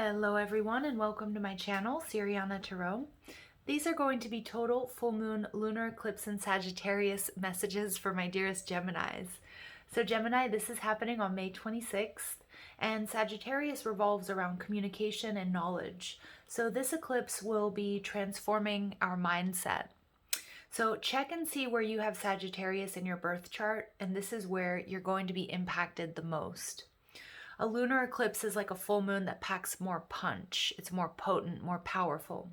Hello everyone and welcome to my channel, Siriana Tarot. These are going to be total full moon, lunar eclipse, and Sagittarius messages for my dearest Geminis. So Gemini, this is happening on May 26th, and Sagittarius revolves around communication and knowledge. So this eclipse will be transforming our mindset. So check and see where you have Sagittarius in your birth chart, and this is where you're going to be impacted the most. A lunar eclipse is like a full moon that packs more punch. It's more potent, more powerful.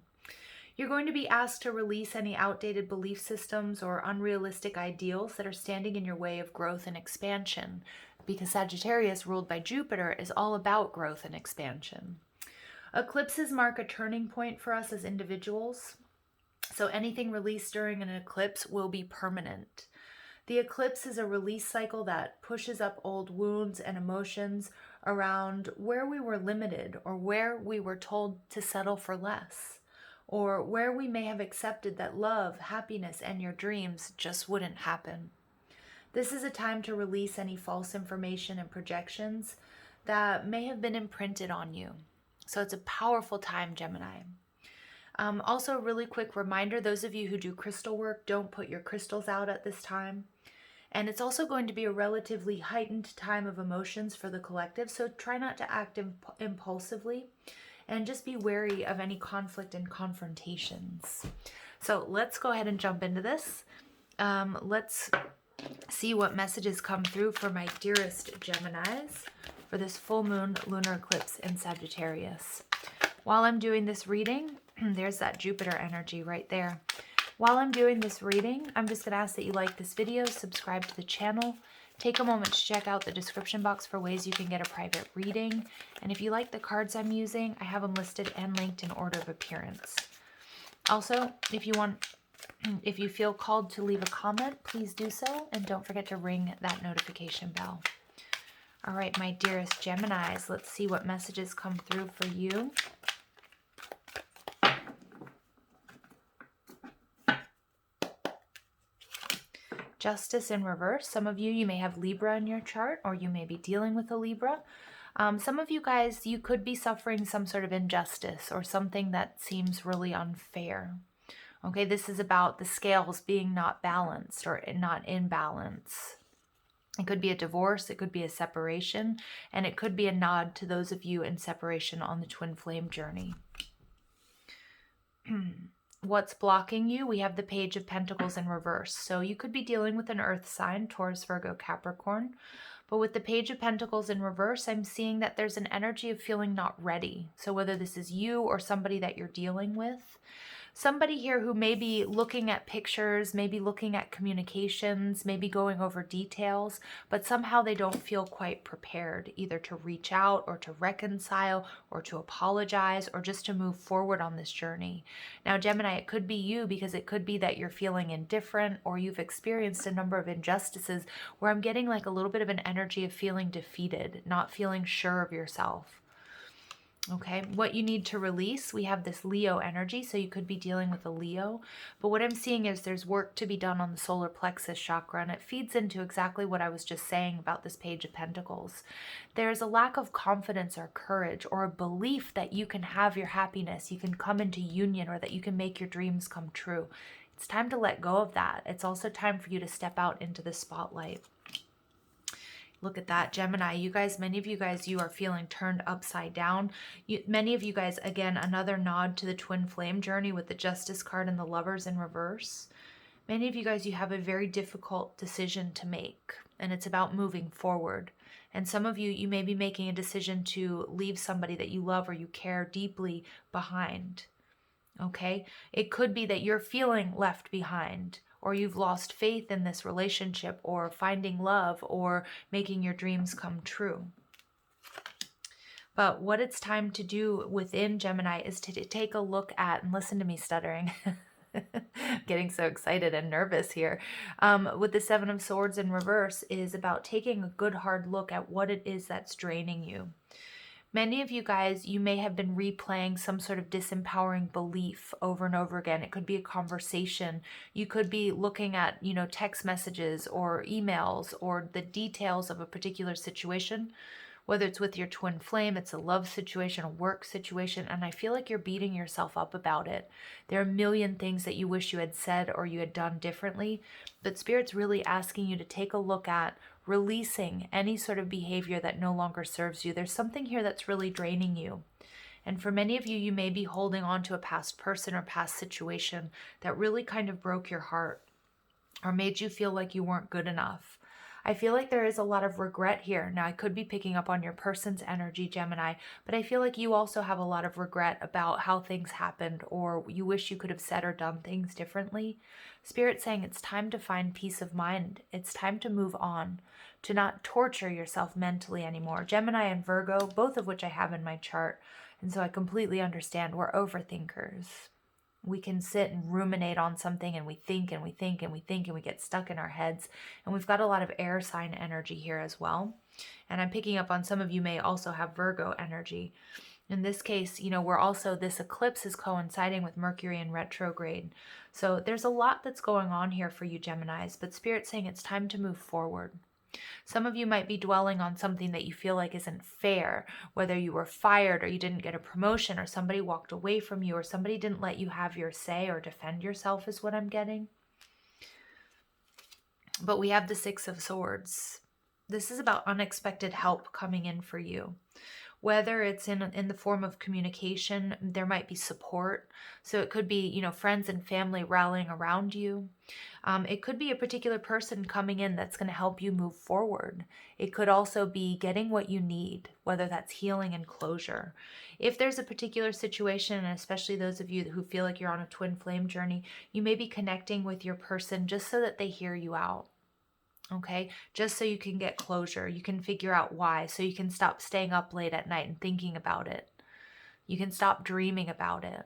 You're going to be asked to release any outdated belief systems or unrealistic ideals that are standing in your way of growth and expansion, because Sagittarius, ruled by Jupiter, is all about growth and expansion. Eclipses mark a turning point for us as individuals, so anything released during an eclipse will be permanent. The eclipse is a release cycle that pushes up old wounds and emotions around where we were limited, or where we were told to settle for less, or where we may have accepted that love, happiness, and your dreams just wouldn't happen. This is a time to release any false information and projections that may have been imprinted on you. So it's a powerful time, Gemini. Also, a really quick reminder, those of you who do crystal work, don't put your crystals out at this time. And it's also going to be a relatively heightened time of emotions for the collective, so try not to act impulsively and just be wary of any conflict and confrontations. So let's go ahead and jump into this. Let's see what messages come through for my dearest Geminis for this full moon lunar eclipse in Sagittarius. While I'm doing this reading, there's that Jupiter energy right there. While I'm doing this reading, I'm just going to ask that you like this video, subscribe to the channel, take a moment to check out the description box for ways you can get a private reading. And if you like the cards I'm using, I have them listed and linked in order of appearance. Also, if you feel called to leave a comment, please do so, and don't forget to ring that notification bell. All right, my dearest Geminis, let's see what messages come through for you. Justice in reverse. Some of you may have Libra in your chart, or you may be dealing with a Libra. Some of you guys, you could be suffering some sort of injustice or something that seems really unfair. Okay, this is about the scales being not balanced or not in balance. It could be a divorce, it could be a separation, and it could be a nod to those of you in separation on the twin flame journey. What's blocking you? We have the Page of Pentacles in reverse. So you could be dealing with an earth sign, Taurus, Virgo, Capricorn. But with the Page of Pentacles in reverse, I'm seeing that there's an energy of feeling not ready. So whether this is you or somebody that you're dealing with, somebody here who may be looking at pictures, maybe looking at communications, maybe going over details, but somehow they don't feel quite prepared either to reach out or to reconcile or to apologize or just to move forward on this journey. Now, Gemini, it could be you, because it could be that you're feeling indifferent or you've experienced a number of injustices where I'm getting like a little bit of an energy of feeling defeated, not feeling sure of yourself. Okay, what you need to release, we have this Leo energy, so you could be dealing with a Leo. But what I'm seeing is there's work to be done on the solar plexus chakra, and it feeds into exactly what I was just saying about this Page of Pentacles. There's a lack of confidence or courage or a belief that you can have your happiness, you can come into union, or that you can make your dreams come true. It's time to let go of that. It's also time for you to step out into the spotlight. Look at that, Gemini. You guys, many of you guys, you are feeling turned upside down. Many of you guys, again, another nod to the twin flame journey with the Justice card and the Lovers in reverse. Many of you guys, you have a very difficult decision to make, and it's about moving forward. And some of you, you may be making a decision to leave somebody that you love or you care deeply behind. Okay? It could be that you're feeling left behind, or you've lost faith in this relationship, or finding love, or making your dreams come true. But what it's time to do within Gemini is to take a look at, and listen to me stuttering, getting so excited and nervous here, with the Seven of Swords in reverse, is about taking a good hard look at what it is that's draining you. Many of you guys, you may have been replaying some sort of disempowering belief over and over again. It could be a conversation. You could be looking at, text messages or emails or the details of a particular situation whether it's with your twin flame, it's a love situation, a work situation, and I feel like you're beating yourself up about it. There are a million things that you wish you had said or you had done differently, but Spirit's really asking you to take a look at releasing any sort of behavior that no longer serves you. There's something here that's really draining you. And for many of you, you may be holding on to a past person or past situation that really kind of broke your heart or made you feel like you weren't good enough. I feel like there is a lot of regret here. Now, I could be picking up on your person's energy, Gemini, but I feel like you also have a lot of regret about how things happened, or you wish you could have said or done things differently. Spirit's saying it's time to find peace of mind. It's time to move on, to not torture yourself mentally anymore. Gemini and Virgo, both of which I have in my chart, and so I completely understand we're overthinkers. We can sit and ruminate on something and we think and we think and we think and we get stuck in our heads. And we've got a lot of air sign energy here as well. And I'm picking up on some of you may also have Virgo energy. In this case, we're also, this eclipse is coinciding with Mercury in retrograde. So there's a lot that's going on here for you Geminis, but Spirit's saying it's time to move forward. Some of you might be dwelling on something that you feel like isn't fair, whether you were fired or you didn't get a promotion or somebody walked away from you or somebody didn't let you have your say or defend yourself is what I'm getting. But we have the Six of Swords. This is about unexpected help coming in for you. Whether it's in the form of communication, there might be support. So it could be, friends and family rallying around you. It could be a particular person coming in that's going to help you move forward. It could also be getting what you need, whether that's healing and closure. If there's a particular situation, and especially those of you who feel like you're on a twin flame journey, you may be connecting with your person just so that they hear you out. Okay, just so you can get closure. You can figure out why, so you can stop staying up late at night and thinking about it. You can stop dreaming about it.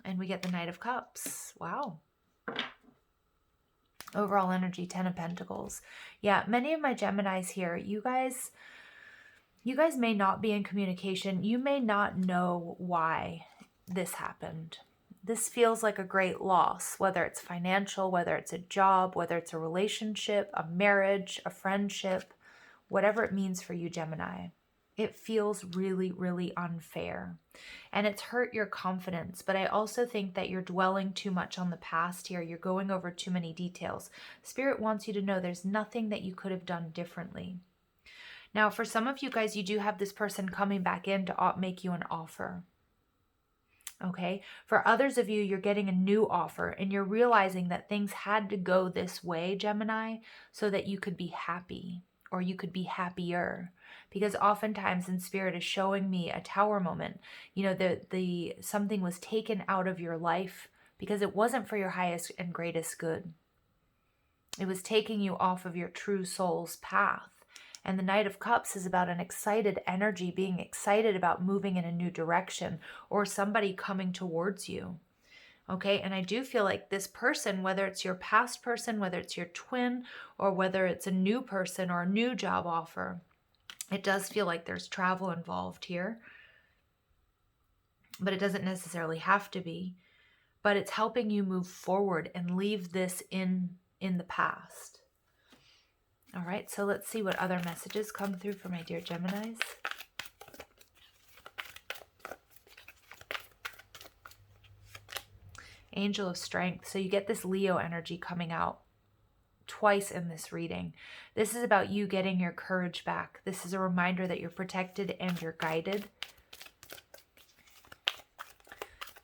And we get the Knight of Cups. Wow. Overall energy, 10 of Pentacles. Yeah, many of my Geminis here, you guys may not be in communication. You may not know why this happened. This feels like a great loss, whether it's financial, whether it's a job, whether it's a relationship, a marriage, a friendship, whatever it means for you, Gemini. It feels really, really unfair. And it's hurt your confidence. But I also think that you're dwelling too much on the past here. You're going over too many details. Spirit wants you to know there's nothing that you could have done differently. Now, for some of you guys, you do have this person coming back in to make you an offer. Okay, for others of you, you're getting a new offer and you're realizing that things had to go this way, Gemini, so that you could be happy or you could be happier. Because oftentimes in Spirit is showing me a tower moment, something was taken out of your life because it wasn't for your highest and greatest good. It was taking you off of your true soul's path. And the Knight of Cups is about an excited energy, being excited about moving in a new direction or somebody coming towards you. Okay, and I do feel like this person, whether it's your past person, whether it's your twin, or whether it's a new person or a new job offer, it does feel like there's travel involved here. But it doesn't necessarily have to be. But it's helping you move forward and leave this in the past. All right, so let's see what other messages come through for my dear Geminis. Angel of Strength. So you get this Leo energy coming out twice in this reading. This is about you getting your courage back. This is a reminder that you're protected and you're guided.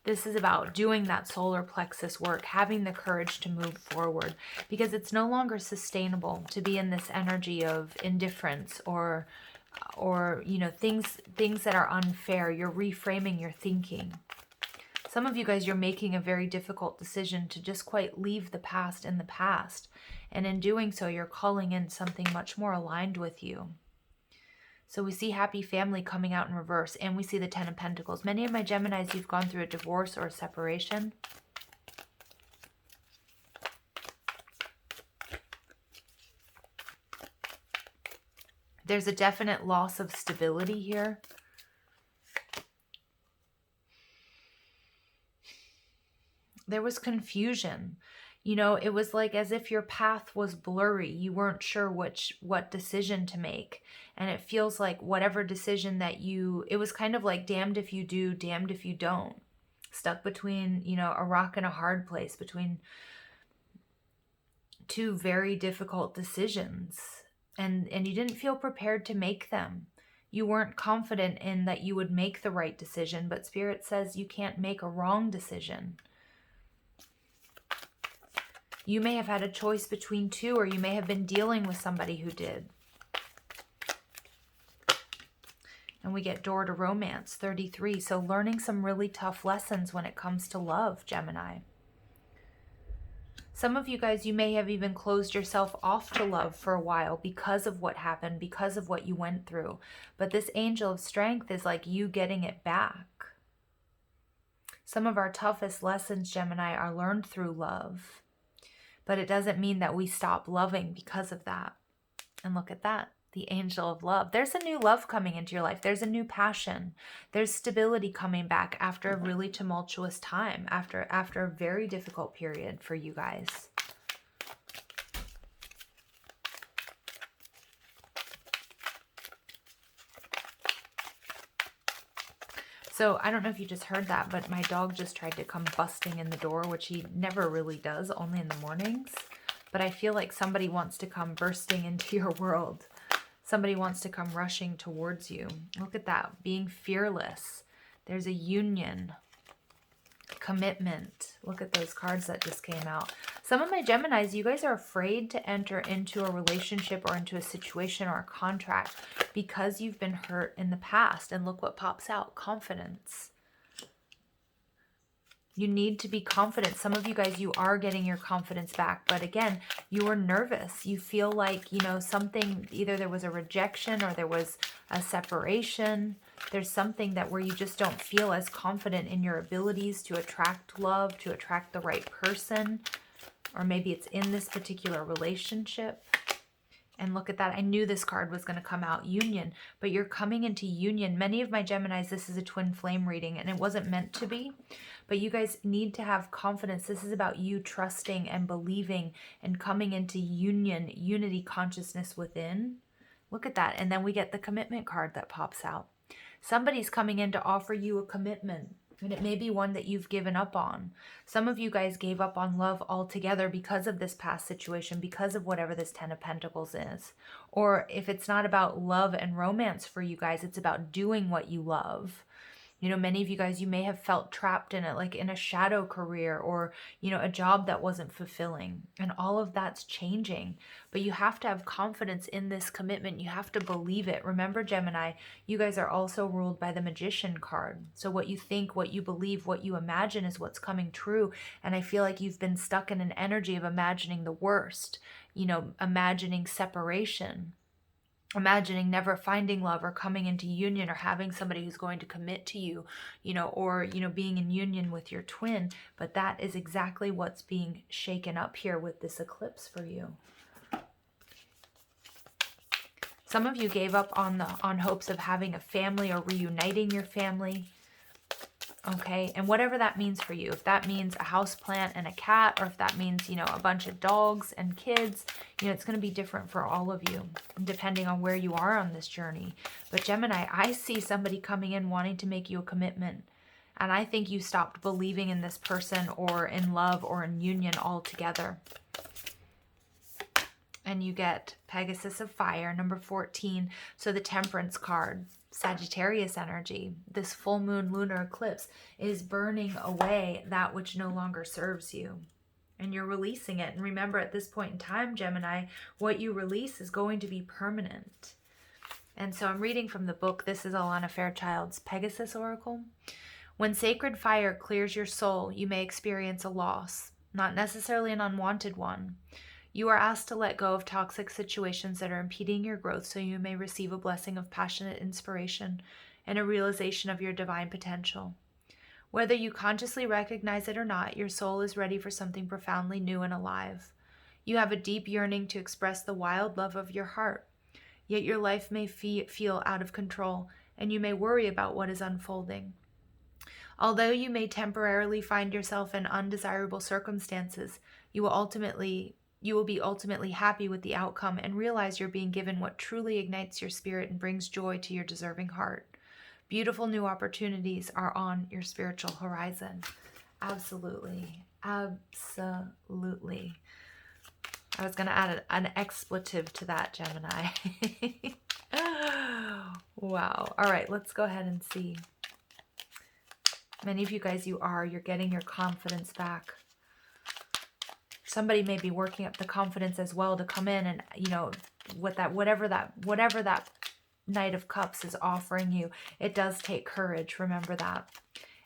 This is about doing that solar plexus work, having the courage to move forward, because it's no longer sustainable to be in this energy of indifference or things that are unfair. You're reframing your thinking. Some of you guys, you're making a very difficult decision to just quite leave the past in the past. And in doing so, you're calling in something much more aligned with you. So we see happy family coming out in reverse, and we see the 10 of Pentacles. Many of my Geminis, you've gone through a divorce or a separation. There's a definite loss of stability here. There was confusion. You know, it was like as if your path was blurry. You weren't sure what decision to make. And it feels like whatever decision that it was kind of like damned if you do, damned if you don't. Stuck between, you know, a rock and a hard place, between two very difficult decisions. And you didn't feel prepared to make them. You weren't confident in that you would make the right decision, but Spirit says you can't make a wrong decision. You may have had a choice between two, or you may have been dealing with somebody who did. And we get door to romance, 33. So learning some really tough lessons when it comes to love, Gemini. Some of you guys, you may have even closed yourself off to love for a while because of what happened, because of what you went through. But this angel of strength is like you getting it back. Some of our toughest lessons, Gemini, are learned through love. But it doesn't mean that we stop loving because of that. And look at that, the angel of love. There's a new love coming into your life. There's a new passion. There's stability coming back after a really tumultuous time, after a very difficult period for you guys. So I don't know if you just heard that, but my dog just tried to come busting in the door, which he never really does, only in the mornings. But I feel like somebody wants to come bursting into your world. Somebody wants to come rushing towards you. Look at that, being fearless. There's a union, commitment. Look at those cards that just came out. Some of my Geminis, you guys are afraid to enter into a relationship or into a situation or a contract because you've been hurt in the past. And look what pops out, confidence. You need to be confident. Some of you guys, you are getting your confidence back. But again, you are nervous. You feel like, you know, something, either there was a rejection or there was a separation. There's something that where you just don't feel as confident in your abilities to attract love, to attract the right person. Or maybe it's in this particular relationship. And look at that. I knew this card was going to come out, union. But you're coming into union. Many of my Geminis, this is a twin flame reading, and it wasn't meant to be. But you guys need to have confidence. This is about you trusting and believing and coming into union, unity consciousness within. Look at that. And then we get the commitment card that pops out. Somebody's coming in to offer you a commitment. And it may be one that you've given up on. Some of you guys gave up on love altogether because of this past situation, because of whatever this 10 of Pentacles is. Or if it's not about love and romance for you guys, it's about doing what you love. You know, many of you guys, you may have felt trapped in it, like in a shadow career or, you know, a job that wasn't fulfilling. And all of that's changing. But you have to have confidence in this commitment. You have to believe it. Remember, Gemini, you guys are also ruled by the Magician card. So what you think, what you believe, what you imagine is what's coming true. And I feel like you've been stuck in an energy of imagining the worst, you know, imagining separation. Imagining never finding love or coming into union or having somebody who's going to commit to you, you know, or, you know, being in union with your twin. But that is exactly what's being shaken up here with this eclipse for you. Some of you gave up on hopes of having a family or reuniting your family. Okay, and whatever that means for you, if that means a house plant and a cat, or if that means, you know, a bunch of dogs and kids, you know, it's going to be different for all of you, depending on where you are on this journey. But Gemini, I see somebody coming in wanting to make you a commitment. And I think you stopped believing in this person or in love or in union altogether. And you get Pegasus of Fire, number 14. So the Temperance card. Sagittarius energy, this full moon lunar eclipse is burning away that which no longer serves you. And you're releasing it. And remember, at this point in time, Gemini, what you release is going to be permanent. And so I'm reading from the book. This is Alana Fairchild's Pegasus Oracle. When sacred fire clears your soul, you may experience a loss, not necessarily an unwanted one. You are asked to let go of toxic situations that are impeding your growth so you may receive a blessing of passionate inspiration and a realization of your divine potential. Whether you consciously recognize it or not, your soul is ready for something profoundly new and alive. You have a deep yearning to express the wild love of your heart, yet your life may feel out of control and you may worry about what is unfolding. Although you may temporarily find yourself in undesirable circumstances, You will be ultimately happy with the outcome and realize you're being given what truly ignites your spirit and brings joy to your deserving heart. Beautiful new opportunities are on your spiritual horizon. Absolutely. Absolutely. I was going to add an expletive to that, Gemini. Wow. All right, let's go ahead and see. Many of you guys, you're getting your confidence back. Somebody may be working up the confidence as well to come in and, you know, whatever that Knight of Cups is offering you, it does take courage. Remember that.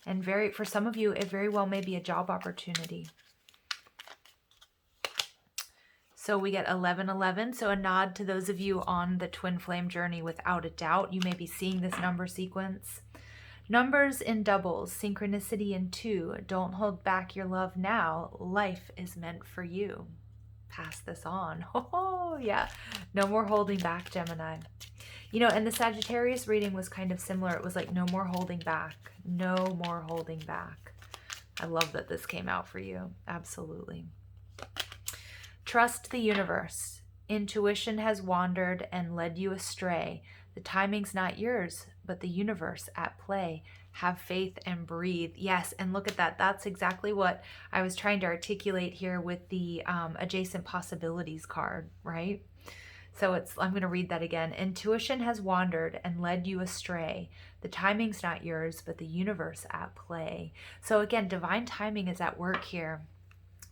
And for some of you, it very well may be a job opportunity. So we get 1111. So a nod to those of you on the twin flame journey without a doubt. You may be seeing this number sequence. Numbers in doubles, synchronicity in 2. Don't hold back your love now. Life is meant for you. Pass this on. Oh, yeah. No more holding back, Gemini. You know, and the Sagittarius reading was kind of similar. It was like, no more holding back. No more holding back. I love that this came out for you. Absolutely. Trust the universe. Intuition has wandered and led you astray. The timing's not yours, but the universe at play. Have faith and breathe. Yes, and look at that. That's exactly what I was trying to articulate here with the adjacent possibilities card, right? So I'm going to read that again. Intuition has wandered and led you astray. The timing's not yours, but the universe at play. So again, divine timing is at work here.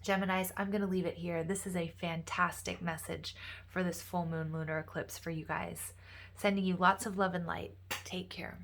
Geminis, I'm going to leave it here. This is a fantastic message for this full moon lunar eclipse for you guys. Sending you lots of love and light. Take care.